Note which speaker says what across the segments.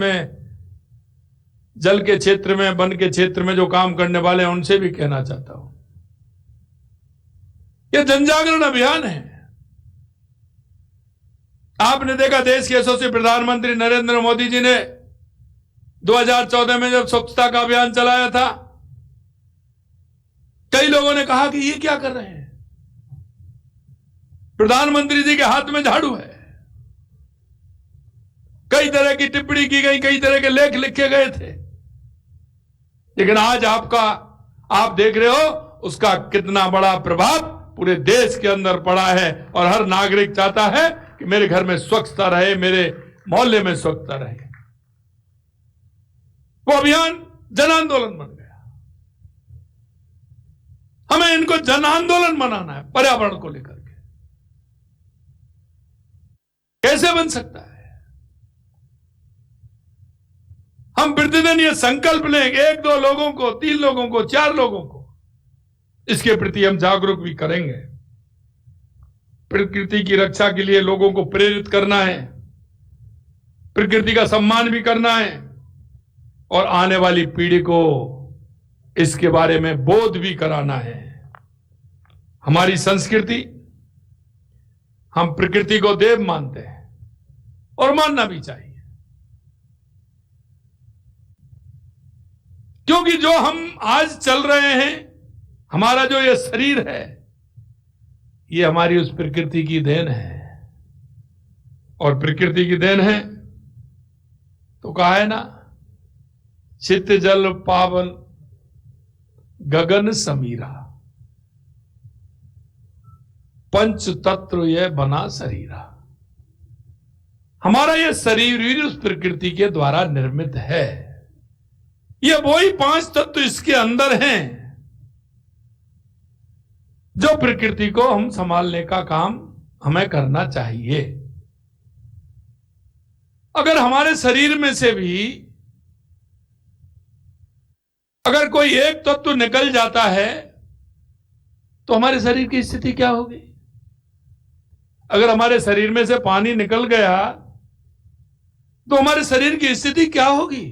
Speaker 1: में जल के क्षेत्र में, वन के क्षेत्र में जो काम करने वाले हैं उनसे भी कहना चाहता हूं, यह जनजागरण अभियान है। आपने देखा देश के यशस्वी प्रधानमंत्री नरेंद्र मोदी जी ने 2014 में जब स्वच्छता का अभियान चलाया था, कई लोगों ने कहा कि ये क्या कर रहे हैं, प्रधानमंत्री जी के हाथ में झाड़ू है। कई तरह की टिप्पणी की गई, कई तरह के लेख लिखे गए थे, लेकिन आज आप देख रहे हो उसका कितना बड़ा प्रभाव पूरे देश के अंदर पड़ा है। और हर नागरिक चाहता है कि मेरे घर में स्वच्छता रहे, मेरे मोहल्ले में स्वच्छता रहे। वो अभियान जन आंदोलन बन गया। हमें इनको जन आंदोलन बनाना है पर्यावरण को लेकर के। कैसे बन सकता है? हम प्रतिदिन ये संकल्प लें, 1-2 लोगों को, 3 लोगों को, 4 लोगों को इसके प्रति हम जागरूक भी करेंगे। प्रकृति की रक्षा के लिए लोगों को प्रेरित करना है, प्रकृति का सम्मान भी करना है और आने वाली पीढ़ी को इसके बारे में बोध भी कराना है। हमारी संस्कृति, हम प्रकृति को देव मानते हैं और मानना भी चाहिए, क्योंकि जो हम आज चल रहे हैं, हमारा जो ये शरीर है, ये हमारी उस प्रकृति की देन है। और प्रकृति की देन है तो कहा है ना, चित्त जल पावन गगन समीरा, पंच तत्व यह बना शरीरा। हमारा यह शरीर भी उस प्रकृति के द्वारा निर्मित है। ये वही 5 तत्व इसके अंदर हैं जो प्रकृति को हम संभालने का काम हमें करना चाहिए। अगर हमारे शरीर में से भी अगर कोई एक तत्व निकल जाता है तो हमारे शरीर की स्थिति क्या होगी? अगर हमारे शरीर में से पानी निकल गया तो हमारे शरीर की स्थिति क्या होगी?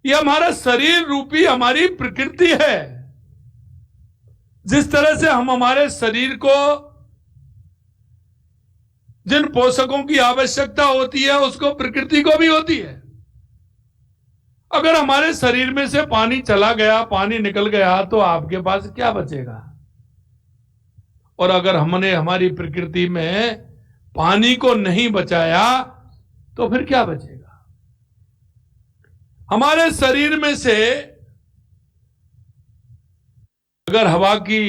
Speaker 1: यह हमारा शरीर रूपी हमारी प्रकृति है। जिस तरह से हम हमारे शरीर को जिन पोषकों की आवश्यकता होती है उसको प्रकृति को भी होती है। अगर हमारे शरीर में से पानी चला गया, पानी निकल गया तो आपके पास क्या बचेगा? और अगर हमने हमारी प्रकृति में पानी को नहीं बचाया तो फिर क्या बचेगा? हमारे शरीर में से अगर हवा की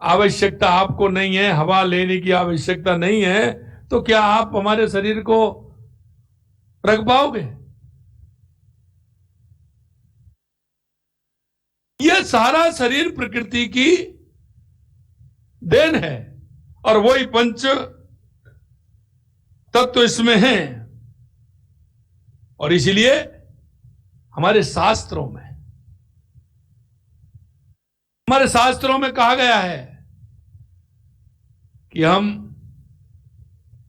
Speaker 1: आवश्यकता आपको नहीं है, हवा लेने की आवश्यकता नहीं है, तो क्या आप हमारे शरीर को रख पाओगे? यह सारा शरीर प्रकृति की देन है और वही पंच तत्व इसमें हैं। और इसलिए हमारे शास्त्रों में कहा गया है कि हम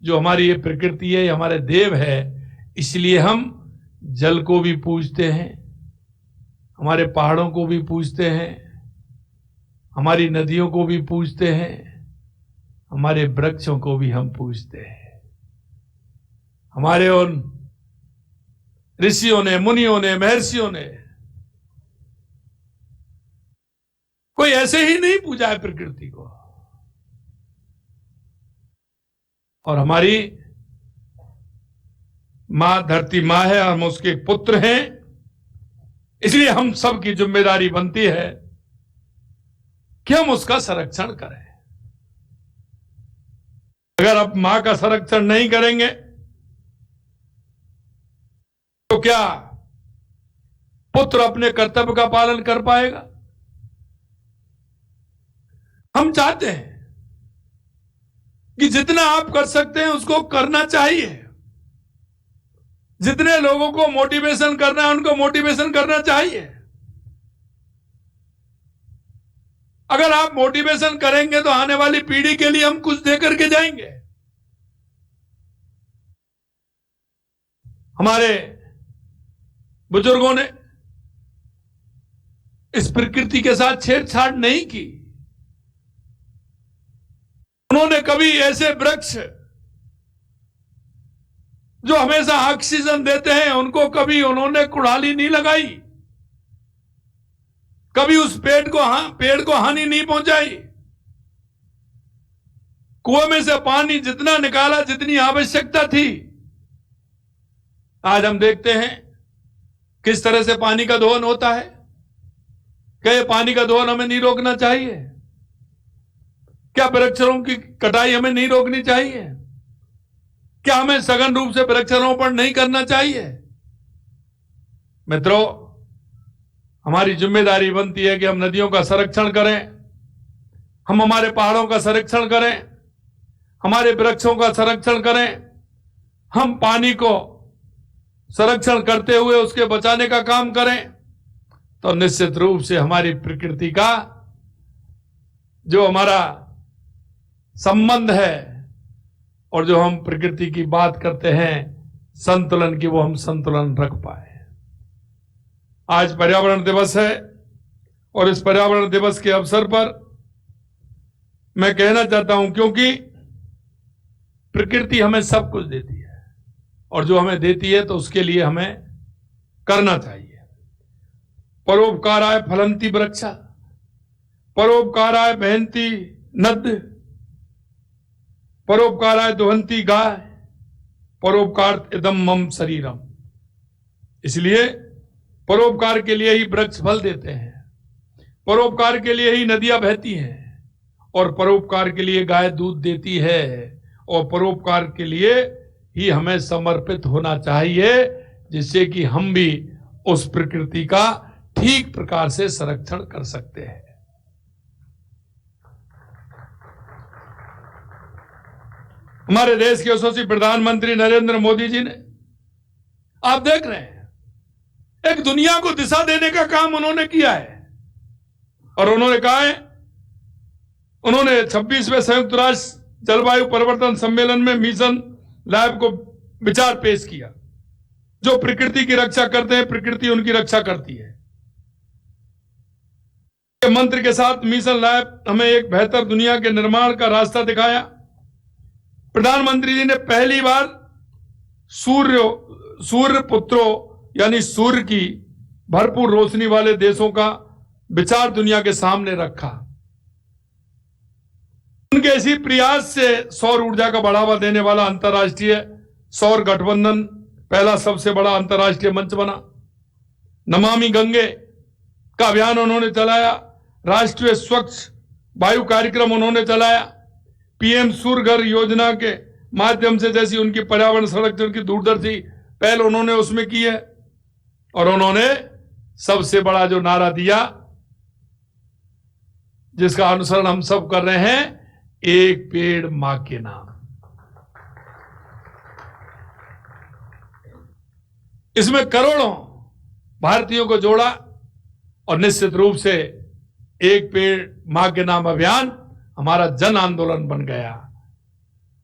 Speaker 1: जो हमारी ये प्रकृति है, ये हमारे देव है, इसलिए हम जल को भी पूजते हैं, हमारे पहाड़ों को भी पूजते हैं, हमारी नदियों को भी पूजते हैं, हमारे वृक्षों को भी हम पूजते हैं। हमारे उन ऋषियों ने, मुनियों ने, महर्षियों ने कोई ऐसे ही नहीं पूजा है प्रकृति को। और हमारी मां धरती मां है, हम उसके पुत्र हैं, इसलिए हम सब की जिम्मेदारी बनती है कि हम उसका संरक्षण करें। अगर आप मां का संरक्षण नहीं करेंगे तो क्या पुत्र अपने कर्तव्य का पालन कर पाएगा? हम चाहते हैं कि जितना आप कर सकते हैं उसको करना चाहिए। जितने लोगों को मोटिवेशन करना है उनको मोटिवेशन करना चाहिए। अगर आप मोटिवेशन करेंगे तो आने वाली पीढ़ी के लिए हम कुछ दे करके जाएंगे। हमारे बुजुर्गों ने इस प्रकृति के साथ छेड़छाड़ नहीं की। उन्होंने कभी ऐसे वृक्ष जो हमेशा ऑक्सीजन देते हैं उनको कभी उन्होंने कुड़ाली नहीं लगाई, कभी उस पेड़ को हानि नहीं पहुंचाई। कुएं में से पानी जितना निकाला जितनी आवश्यकता थी। आज हम देखते हैं किस तरह से पानी का दोहन होता है। क्या ये पानी का दोहन हमें नहीं रोकना चाहिए? क्या वृक्षों की कटाई हमें नहीं रोकनी चाहिए? क्या हमें सघन रूप से वृक्षारोपण नहीं करना चाहिए? मित्रों, हमारी जिम्मेदारी बनती है कि हम नदियों का संरक्षण करें, हम हमारे पहाड़ों का संरक्षण करें, हमारे वृक्षों का संरक्षण करें, हम पानी को संरक्षण करते हुए उसके बचाने का काम करें। तो निश्चित रूप से हमारी प्रकृति का जो हमारा संबंध है और जो हम प्रकृति की बात करते हैं संतुलन की, वो हम संतुलन रख पाए। आज पर्यावरण दिवस है और इस पर्यावरण दिवस के अवसर पर मैं कहना चाहता हूं, क्योंकि प्रकृति हमें सब कुछ देती है और जो हमें देती है तो उसके लिए हमें करना चाहिए। परोपकाराय फलंती वृक्षा, परोपकाराय बहंती नद, परोपकाराय दुहंती गाय, परोपकार इदम मम शरीरम। इसलिए परोपकार के लिए ही वृक्ष फल देते हैं, परोपकार के लिए ही नदियां बहती हैं और परोपकार के लिए गाय दूध देती है और परोपकार के लिए ही हमें समर्पित होना चाहिए, जिससे कि हम भी उस प्रकृति का ठीक प्रकार से संरक्षण कर सकते हैं। हमारे देश के यशस्वी प्रधानमंत्री नरेंद्र मोदी जी ने, आप देख रहे हैं, एक दुनिया को दिशा देने का काम उन्होंने किया है और उन्होंने कहा है, उन्होंने 26वें संयुक्त राष्ट्र जलवायु परिवर्तन सम्मेलन में मिशन लाइफ को विचार पेश किया। जो प्रकृति की रक्षा करते हैं, प्रकृति उनकी रक्षा करती है। मंत्र के साथ मिशन लाइफ हमें एक बेहतर दुनिया के निर्माण का रास्ता दिखाया। प्रधानमंत्री जी ने पहली बार सूर्य पुत्रों यानी सूर्य की भरपूर रोशनी वाले देशों का विचार दुनिया के सामने रखा। उनके इसी प्रयास से सौर ऊर्जा का बढ़ावा देने वाला अंतर्राष्ट्रीय सौर गठबंधन पहला सबसे बड़ा अंतर्राष्ट्रीय मंच बना। नमामि गंगे का अभियान उन्होंने चलाया, राष्ट्रीय स्वच्छ वायु कार्यक्रम उन्होंने चलाया, पीएम सूर्य घर योजना के माध्यम से जैसी उनकी पर्यावरण संरक्षण की दूरदर्शी पहल उन्होंने उसमें की है। और उन्होंने सबसे बड़ा जो नारा दिया, जिसका अनुसरण हम सब कर रहे हैं, एक पेड़ मां के नाम। इसमें करोड़ों भारतीयों को जोड़ा और निश्चित रूप से एक पेड़ मां के नाम अभियान हमारा जन आंदोलन बन गया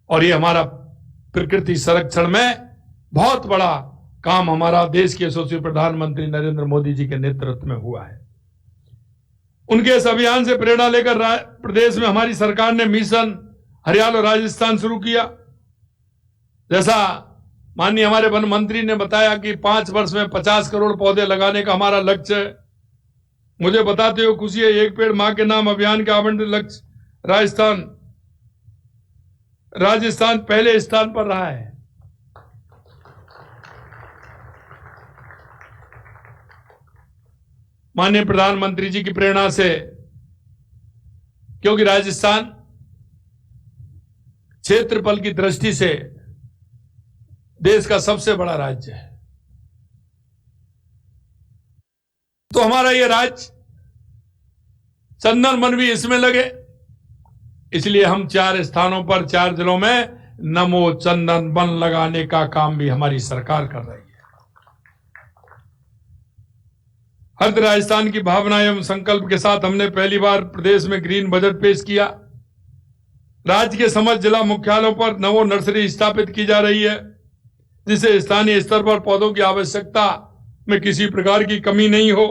Speaker 1: और ये हमारा प्रकृति संरक्षण में बहुत बड़ा काम हमारा देश के यशस्वी प्रधानमंत्री नरेंद्र मोदी जी के नेतृत्व में हुआ है। उनके इस अभियान से प्रेरणा लेकर प्रदेश में हमारी सरकार ने मिशन हरियाणा और राजस्थान शुरू किया। जैसा माननीय हमारे वन मंत्री ने बताया कि 5 वर्ष में 50 करोड़ पौधे लगाने का हमारा लक्ष्य है। मुझे बताते हुए खुशी है, एक पेड़ मां के नाम अभियान के आवंटित लक्ष्य राजस्थान पहले स्थान पर रहा है। माननीय प्रधानमंत्री जी की प्रेरणा से, क्योंकि राजस्थान क्षेत्रफल की दृष्टि से देश का सबसे बड़ा राज्य है, तो हमारा यह राज्य चंदन वन भी इसमें लगे, इसलिए हम 4 स्थानों पर 4 जिलों में नमो चंदन वन लगाने का काम भी हमारी सरकार कर रही है। हरित राजस्थान की भावना एवं संकल्प के साथ हमने पहली बार प्रदेश में ग्रीन बजट पेश किया। राज्य के समस्त जिला मुख्यालयों पर नवो नर्सरी स्थापित की जा रही है। जिससे स्थानीय स्तर पर पौधों की आवश्यकता में किसी प्रकार की कमी नहीं हो।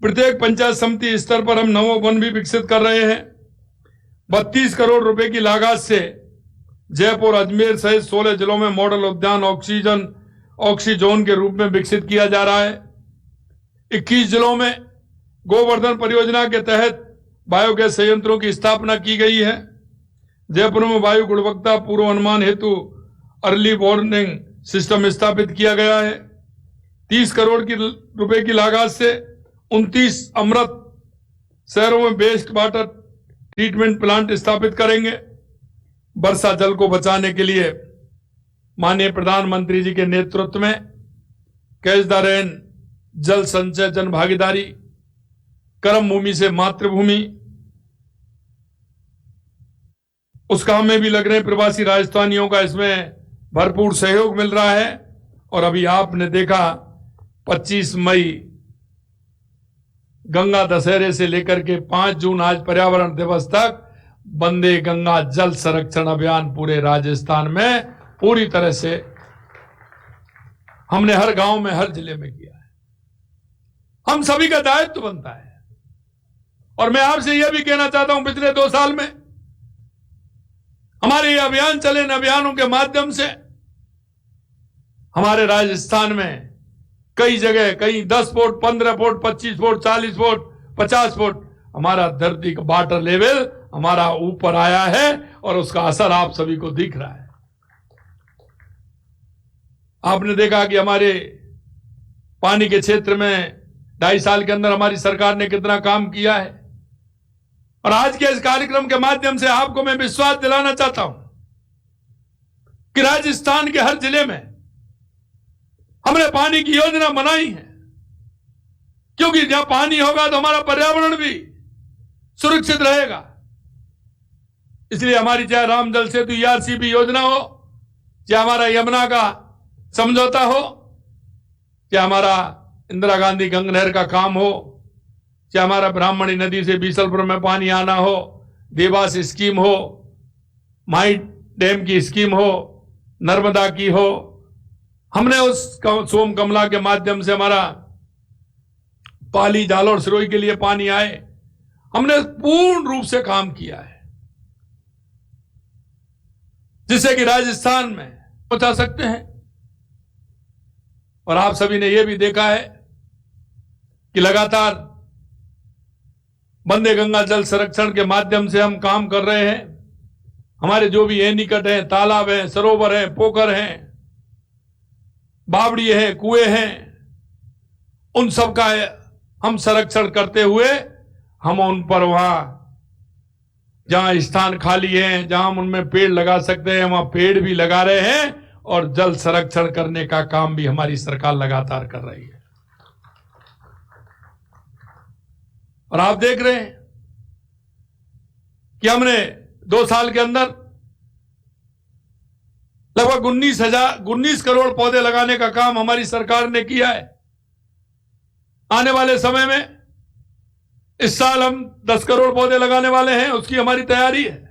Speaker 1: प्रत्येक पंचायत समिति स्तर पर हम नवो वन भी विकसित कर रहे हैं। 32 करोड़ रुपए की लागत से जयपुर, अजमेर सहित 16 जिलों में मॉडल उद्यान ऑक्सीजोन के रूप में विकसित किया जा रहा है। 21 जिलों में गोवर्धन परियोजना के तहत बायोगैस संयंत्रों की स्थापना की गई है। जयपुर में वायु गुणवत्ता पूर्व अनुमान हेतु अर्ली वार्निंग सिस्टम स्थापित किया गया है। 30 करोड़ रुपए की लागत से 29 अमृत शहरों में वेस्ट वाटर ट्रीटमेंट प्लांट स्थापित करेंगे। वर्षा जल को बचाने के लिए माननीय प्रधानमंत्री जी के नेतृत्व में कैच द रेन, जल संचय जन भागीदारी, कर्म भूमि से मातृभूमि, उस काम में भी लग रहे हैं। प्रवासी राजस्थानियों का इसमें भरपूर सहयोग मिल रहा है। और अभी आपने देखा 25 मई गंगा दशहरे से लेकर के 5 जून आज पर्यावरण दिवस तक वंदे गंगा जल संरक्षण अभियान पूरे राजस्थान में पूरी तरह से हमने हर गांव में, हर जिले में किया है। हम सभी का दायित्व बनता है। और मैं आपसे यह भी कहना चाहता हूं, पिछले 2 साल में हमारे ये अभियान चले। इन अभियानों के माध्यम से हमारे राजस्थान में कई जगह, कहीं 10 foot, 15 foot, 25 foot, 40 foot, 50 foot हमारा धरती का वाटर लेवल हमारा ऊपर आया है और उसका असर आप सभी को दिख रहा है। आपने देखा कि हमारे पानी के क्षेत्र में 2.5 साल के अंदर हमारी सरकार ने कितना काम किया है। और आज के इस कार्यक्रम के माध्यम से आपको मैं विश्वास दिलाना चाहता हूं कि राजस्थान के हर जिले में हमने पानी की योजना बनाई है। क्योंकि जहां पानी होगा तो हमारा पर्यावरण भी सुरक्षित रहेगा। इसलिए हमारी चाहे राम जल सेतु ERCP योजना हो, चाहे हमारा यमुना का समझौता हो, चाहे हमारा इंदिरा गांधी गंगा नहर का काम हो, चाहे हमारा ब्राह्मणी नदी से बीसलपुर में पानी आना हो, देवास स्कीम हो, माई डैम की स्कीम हो, नर्मदा की हो, हमने उस सोम कमला के माध्यम से हमारा पाली, जालौर, सिरोही के लिए पानी आए, हमने पूर्ण रूप से काम किया है जिससे कि राजस्थान में पहुंचा सकते हैं। और आप सभी ने यह भी देखा है कि लगातार वंदे गंगा जल संरक्षण के माध्यम से हम काम कर रहे हैं। हमारे जो भी एनीकट हैं, तालाब हैं, सरोवर हैं, पोखर हैं, बावड़ी हैं, कुएं हैं, उन सब का हम संरक्षण करते हुए हम उन पर वहां जहां स्थान खाली है, जहां हम उनमें पेड़ लगा सकते हैं, वहां पेड़ भी लगा रहे हैं। और जल संरक्षण करने का काम भी हमारी सरकार लगातार कर रही है। और आप देख रहे हैं कि हमने 2 साल के अंदर लगभग 19 करोड़ पौधे लगाने का काम हमारी सरकार ने किया है। आने वाले समय में इस साल हम 10 करोड़ पौधे लगाने वाले हैं, उसकी हमारी तैयारी है।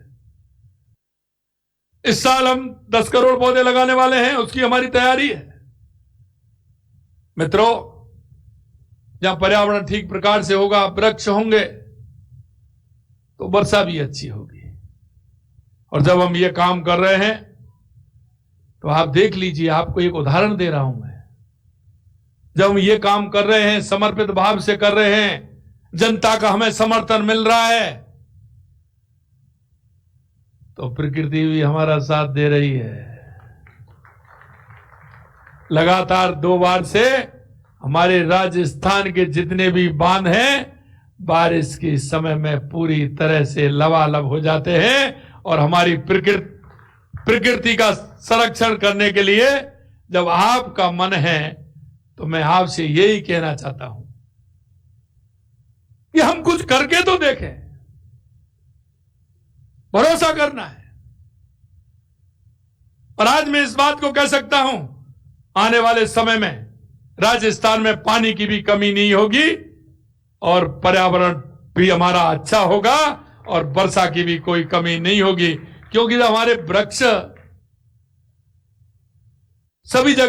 Speaker 1: इस साल हम 10 करोड़ पौधे लगाने वाले हैं, उसकी हमारी तैयारी है। मित्रों, जहां पर्यावरण ठीक प्रकार से होगा, वृक्ष होंगे, तो वर्षा भी अच्छी होगी। और जब हम ये काम कर रहे हैं तो आप देख लीजिए, आपको एक उदाहरण दे रहा हूं मैं। जब हम ये काम कर रहे हैं, समर्पित भाव से कर रहे हैं, जनता का हमें समर्थन मिल रहा है, तो प्रकृति भी हमारा साथ दे रही है। लगातार 2 बार से हमारे राजस्थान के जितने भी बांध हैं, बारिश के समय में पूरी तरह से लबालब हो जाते हैं। और हमारी प्रकृति का संरक्षण करने के लिए जब आपका मन है, तो मैं आपसे यही कहना चाहता हूं कि हम कुछ करके तो देखें। भरोसा करना है। और आज मैं इस बात को कह सकता हूं, आने वाले समय में राजस्थान में पानी की भी कमी नहीं होगी और पर्यावरण भी हमारा अच्छा होगा और वर्षा की भी कोई कमी नहीं होगी। क्योंकि हमारे वृक्ष सभी जगह